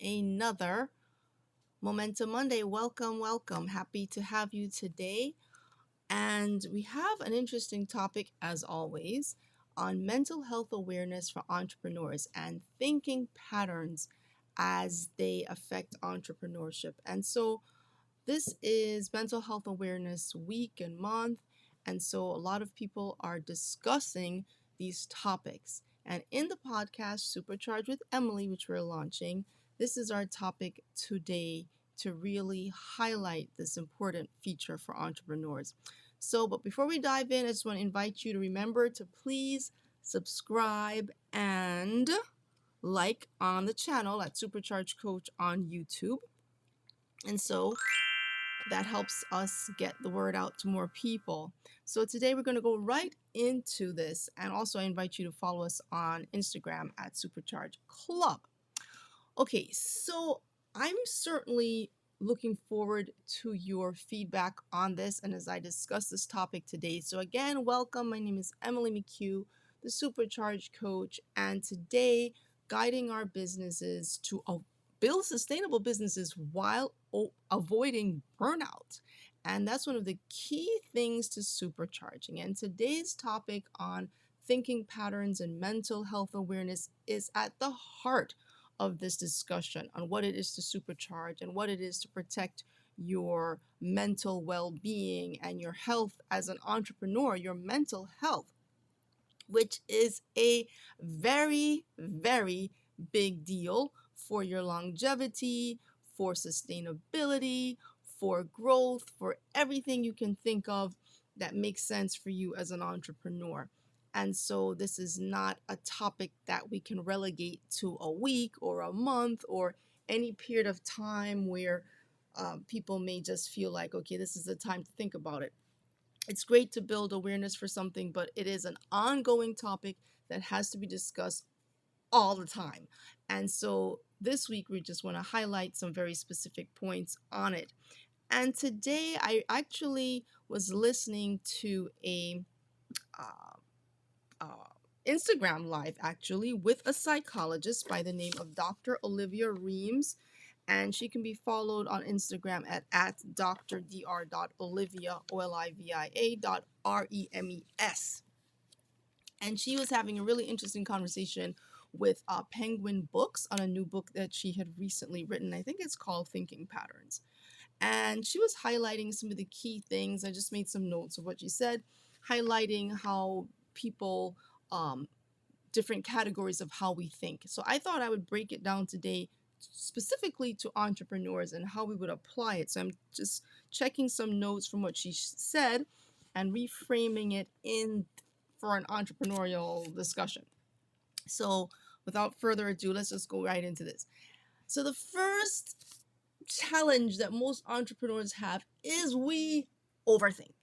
another Momentum Monday. Welcome, welcome. Happy to have you today. And we have an interesting topic, as always, on mental health awareness for entrepreneurs and thinking patterns as they affect entrepreneurship. And so, this is Mental Health Awareness Week and month, and so a lot of people are discussing these topics. And in the podcast Supercharged with Emily, which we're launching, this is our topic today to really highlight this important feature for entrepreneurs. But before we dive in, I just want to invite you to remember to please subscribe and like on the channel at Supercharged Coach on YouTube. And so that helps us get the word out to more people. So today we're going to go right into this. And also, I invite you to follow us on Instagram at Supercharge Club. Okay, so I'm certainly looking forward to your feedback on this and as I discuss this topic today. So, again, welcome. My name is Emily McHugh, the Supercharged Coach, and today, guiding our businesses to build sustainable businesses while avoiding burnout. And that's one of the key things to supercharging. And today's topic on thinking patterns and mental health awareness is at the heart of this discussion on what it is to supercharge and what it is to protect your mental well-being and your health as an entrepreneur, your mental health, which is a very, very big deal for your longevity, for sustainability, for growth, for everything you can think of that makes sense for you as an entrepreneur. And so this is not a topic that we can relegate to a week or a month or any period of time where people may just feel like, okay, this is the time to think about it. It's great to build awareness for something, but it is an ongoing topic that has to be discussed all the time. And so this week, we just want to highlight some very specific points on it. And today, I actually was listening to a uh, uh, Instagram live actually with a psychologist by the name of Dr. Olivia Reams. And she can be followed on Instagram at dr.olivia, OLIVIA.REMES. And she was having a really interesting conversation with Penguin Books on a new book that she had recently written. I think it's called Thinking Patterns. And she was highlighting some of the key things. I just made some notes of what she said, highlighting how people, different categories of how we think. So I thought I would break it down today specifically to entrepreneurs and how we would apply it. So I'm just checking some notes from what she said and reframing it in for an entrepreneurial discussion. So without further ado, let's just go right into this. So the first challenge that most entrepreneurs have is we overthink.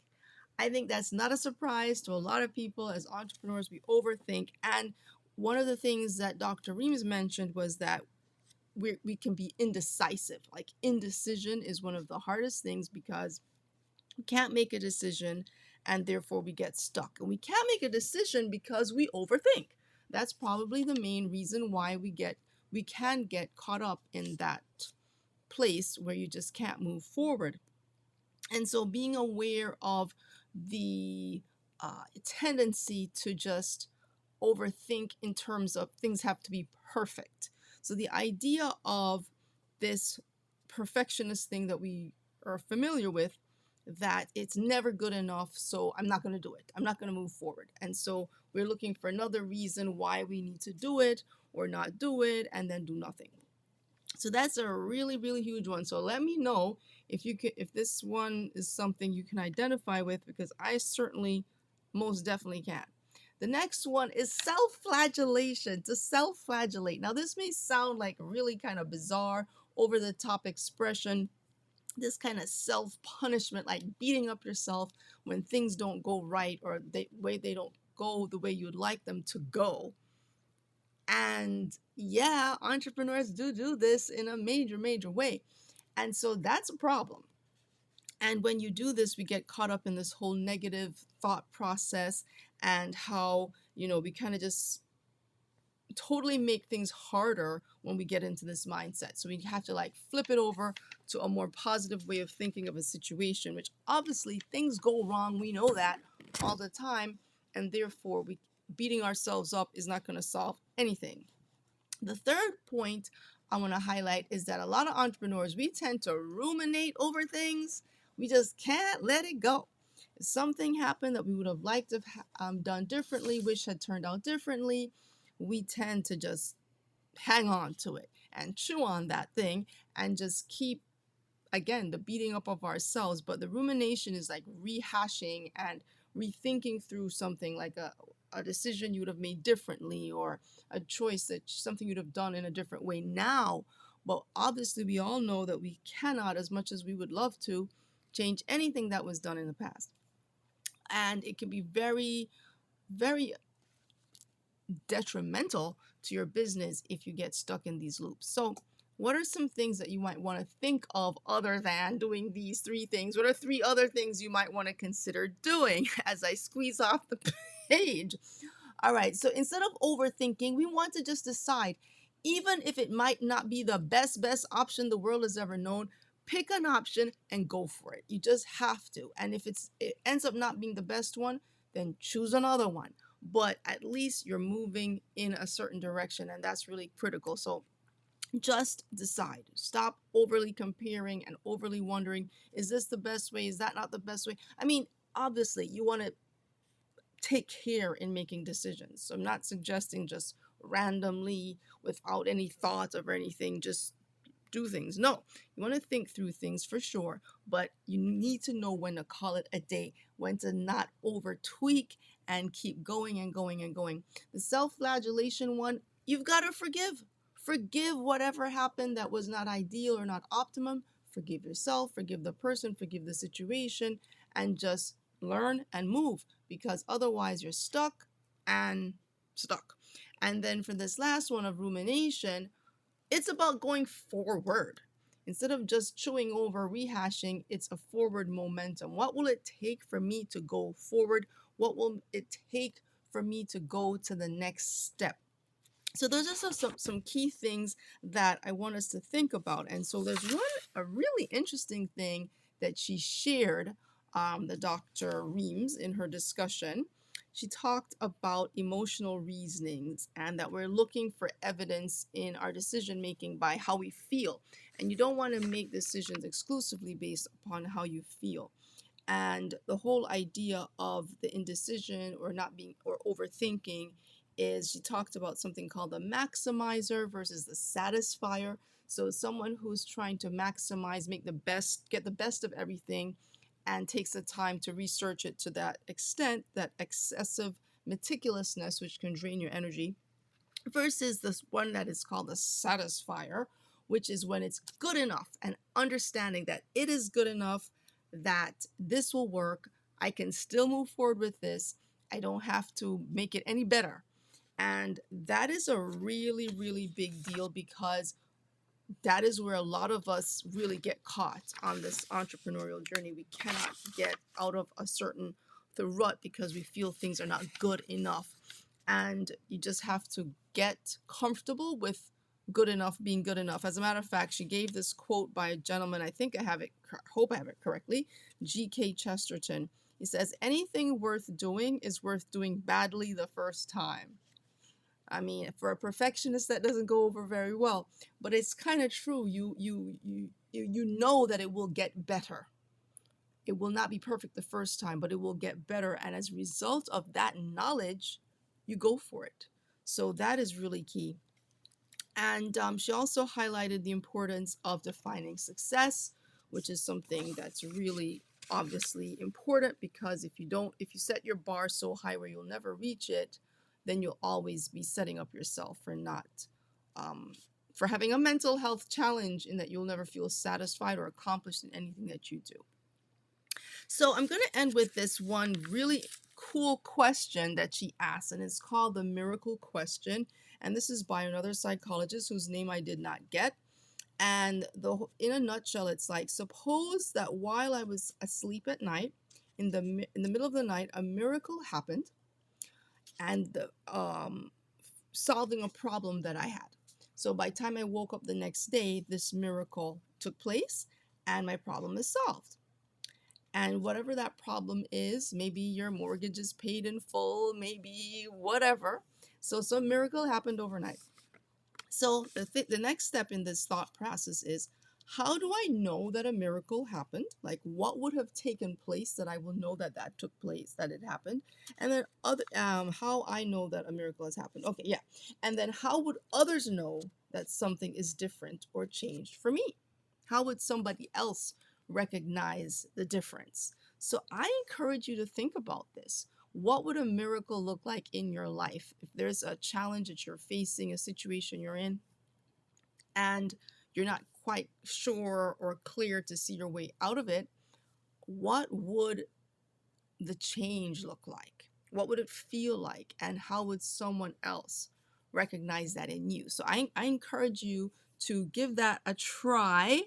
I think that's not a surprise to a lot of people. As entrepreneurs, we overthink. And one of the things that Dr. Reams mentioned was that we can be indecisive. Like, indecision is one of the hardest things because we can't make a decision and therefore we get stuck. And we can't make a decision because we overthink. That's probably the main reason why we can get caught up in that place where you just can't move forward. And so being aware of the tendency to just overthink in terms of things have to be perfect. So the idea of this perfectionist thing that we are familiar with, that it's never good enough, so I'm not going to do it. I'm not going to move forward. And so we're looking for another reason why we need to do it or not do it and then do nothing. So that's a really, really huge one. So let me know if this one is something you can identify with, because I certainly most definitely can. The next one is self-flagellation, to self-flagellate. Now, this may sound like a really kind of bizarre, over-the-top expression, this kind of self-punishment, like beating up yourself when things don't go right or the way they don't go the way you'd like them to go. And yeah, entrepreneurs do this in a major, major way. And so that's a problem. And when you do this, we get caught up in this whole negative thought process and how, we kind of just totally make things harder when we get into this mindset. So we have to like flip it over to a more positive way of thinking of a situation, which obviously things go wrong. We know that all the time. And therefore, we beating ourselves up is not going to solve anything. The third point I want to highlight is that a lot of entrepreneurs, we tend to ruminate over things. We just can't let it go. If something happened that we would have liked to have done differently, wish had turned out differently, we tend to just hang on to it and chew on that thing and just keep, again, the beating up of ourselves. But the rumination is like rehashing and rethinking through something like a decision you would have made differently, or a choice that something you'd have done in a different way now. But obviously we all know that we cannot, as much as we would love to, change anything that was done in the past. And it can be very, very detrimental to your business if you get stuck in these loops. So what are some things that you might want to think of other than doing these three things? What are three other things you might want to consider doing as I squeeze off the page? All right, so instead of overthinking, we want to just decide, even if it might not be the best option the world has ever known, pick an option and go for it. You just have to. And if it ends up not being the best one, then choose another one. But at least you're moving in a certain direction, and that's really critical. So just decide. Stop overly comparing and overly wondering, is this the best way? Is that not the best way? I mean, obviously, you want to take care in making decisions. So I'm not suggesting just randomly, without any thought of anything, just do things. No, you want to think through things for sure, but you need to know when to call it a day, when to not over tweak and keep going and going and going. The self-flagellation one, you've got to forgive. Forgive whatever happened that was not ideal or not optimum. Forgive yourself, forgive the person, forgive the situation, and just learn and move, because otherwise you're stuck and stuck. And then for this last one of rumination, it's about going forward. Instead of just chewing over, rehashing, it's a forward momentum. What will it take for me to go forward? What will it take for me to go to the next step? So those are some key things that I want us to think about. And so there's a really interesting thing that she shared, the Dr. Reams, in her discussion. She talked about emotional reasonings and that we're looking for evidence in our decision making by how we feel. And you don't want to make decisions exclusively based upon how you feel. And the whole idea of the indecision or not being or overthinking is, she talked about something called the maximizer versus the satisfier. So someone who's trying to maximize, make the best, get the best of everything, and takes the time to research it to that extent, that excessive meticulousness, which can drain your energy, versus this one that is called the satisfier, which is when it's good enough and understanding that it is good enough, that this will work. I can still move forward with this. I don't have to make it any better. And that is a really, really big deal, because that is where a lot of us really get caught on this entrepreneurial journey. We cannot get out of the rut because we feel things are not good enough. And you just have to get comfortable with good enough being good enough. As a matter of fact, she gave this quote by a gentleman, I think I have it, hope I have it correctly, G.K. Chesterton. He says, anything worth doing is worth doing badly the first time. I mean, for a perfectionist, that doesn't go over very well, but it's kind of true. You know that it will get better. It will not be perfect the first time, but it will get better. And as a result of that knowledge, you go for it. So that is really key. And she also highlighted the importance of defining success, which is something that's really obviously important, because if you set your bar so high where you'll never reach it, then you'll always be setting up yourself for for having a mental health challenge, in that you'll never feel satisfied or accomplished in anything that you do. So I'm going to end with this one really cool question that she asked, and it's called the miracle question. And this is by another psychologist whose name I did not get. And in a nutshell, it's like, suppose that while I was asleep at night, in the middle of the night, a miracle happened, and solving a problem that I had. So by the time I woke up the next day, this miracle took place and my problem is solved. And whatever that problem is, maybe your mortgage is paid in full, maybe whatever. So some miracle happened overnight. So the next step in this thought process is, how do I know that a miracle happened? Like, what would have taken place that I will know that that took place, that it happened? And then how I know that a miracle has happened. Okay, yeah. And then how would others know that something is different or changed for me? How would somebody else recognize the difference? So I encourage you to think about this. What would a miracle look like in your life if there's a challenge that you're facing, a situation you're in, and you're not quite sure or clear to see your way out of it? What would the change look like? What would it feel like? And how would someone else recognize that in you? So I encourage you to give that a try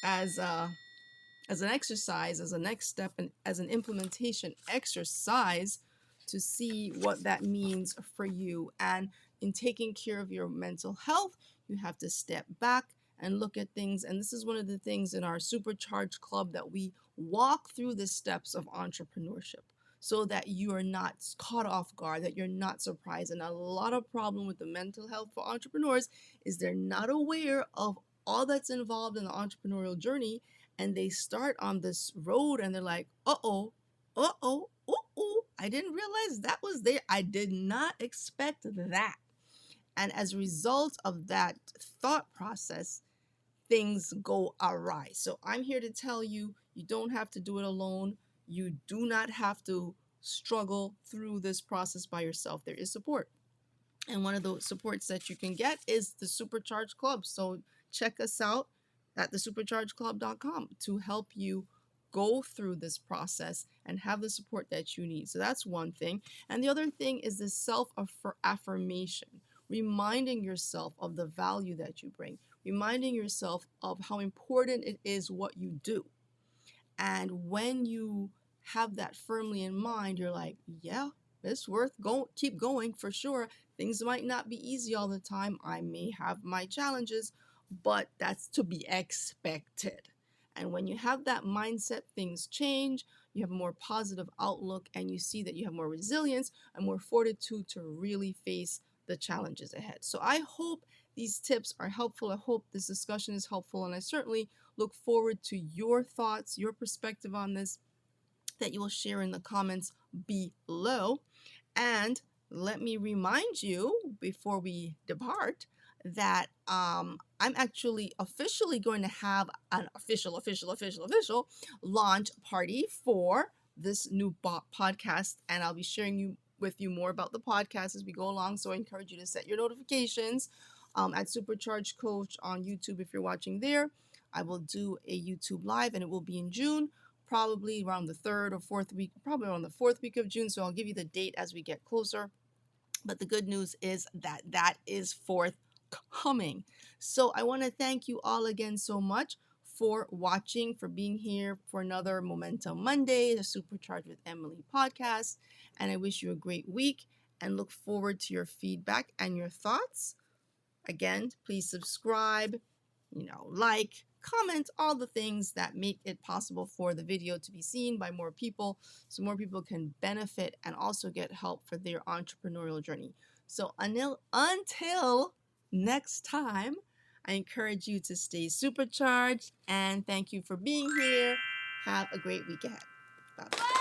as an exercise, as a next step, and as an implementation exercise to see what that means for you. And in taking care of your mental health, you have to step back and look at things. And this is one of the things in our Supercharged Club, that we walk through the steps of entrepreneurship so that you are not caught off guard, that you're not surprised. And a lot of problem with the mental health for entrepreneurs is they're not aware of all that's involved in the entrepreneurial journey, and they start on this road and they're like, uh-oh, uh-oh, uh-oh, I didn't realize that was there. I did not expect that. And as a result of that thought process, things go awry. So I'm here to tell you, you don't have to do it alone. You do not have to struggle through this process by yourself. There is support. And one of the supports that you can get is the Supercharged Club. So check us out at thesuperchargedclub.com to help you go through this process and have the support that you need. So that's one thing. And the other thing is the self-affirmation, reminding yourself of the value that you bring, reminding yourself of how important it is what you do. And when you have that firmly in mind, you're like, yeah, it's worth keep going for sure. Things might not be easy all the time. I may have my challenges, but that's to be expected. And when you have that mindset, things change. You have a more positive outlook, and you see that you have more resilience and more fortitude to really face the challenges ahead. So I hope these tips are helpful. I hope this discussion is helpful, and I certainly look forward to your thoughts, your perspective on this, that you will share in the comments below. And let me remind you before we depart that I'm actually officially going to have an official launch party for this new podcast, and I'll be sharing with you more about the podcast as we go along. So I encourage you to set your notifications at Supercharged Coach on YouTube if you're watching there. I will do a YouTube live, and it will be in June, probably around the third or fourth week, probably around the fourth week of June. So I'll give you the date as we get closer. But the good news is that that is forthcoming. So I want to thank you all again so much for watching, for being here for another Momentum Monday, the Supercharged with Emily podcast. And I wish you a great week and look forward to your feedback and your thoughts. Again, please subscribe, like, comment, all the things that make it possible for the video to be seen by more people, so more people can benefit and also get help for their entrepreneurial journey. So until next time, I encourage you to stay supercharged, and thank you for being here. Have a great week ahead. Bye-bye.